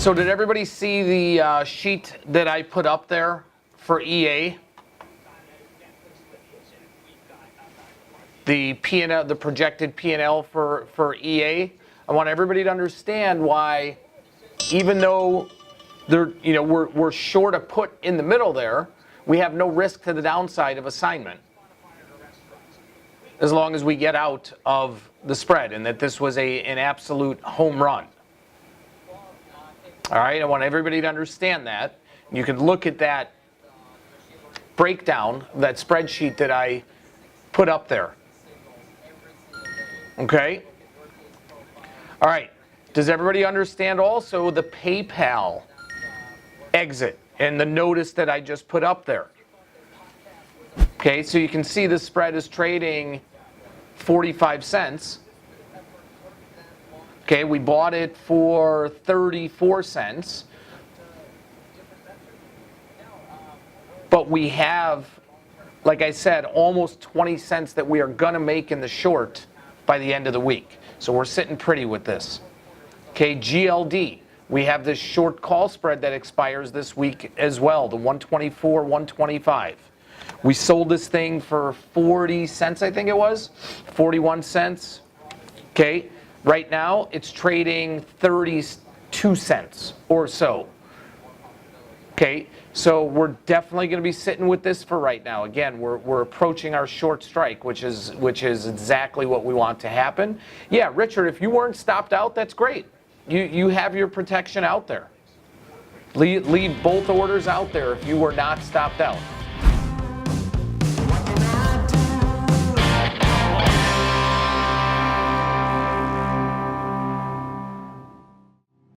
So did everybody see the sheet that I put up there for EA? The P&L, the projected P&L for EA. I want everybody to understand why, even though we're short a put in the middle there, we have no risk to the downside of assignment, as long as we get out of the spread, and that this was an absolute home run. All right, I want everybody to understand that. You can look at that breakdown, that spreadsheet that I put up there. Okay? All right, does everybody understand also the PayPal exit and the notice that I just put up there? Okay, so you can see the spread is trading 45 cents. Okay, we bought it for 34 cents. But we have, like I said, almost 20 cents that we are going to make in the short by the end of the week. So we're sitting pretty with this. Okay, GLD. We have this short call spread that expires this week as well, the 124, 125. We sold this thing for 40 cents, I think it was, 41 cents. Okay. Right now, it's trading 32 cents or so. Okay, so we're definitely going to be sitting with this for right now. Again, we're approaching our short strike, which is exactly what we want to happen. Yeah, Richard, if you weren't stopped out, that's great. You have your protection out there. Leave both orders out there if you were not stopped out.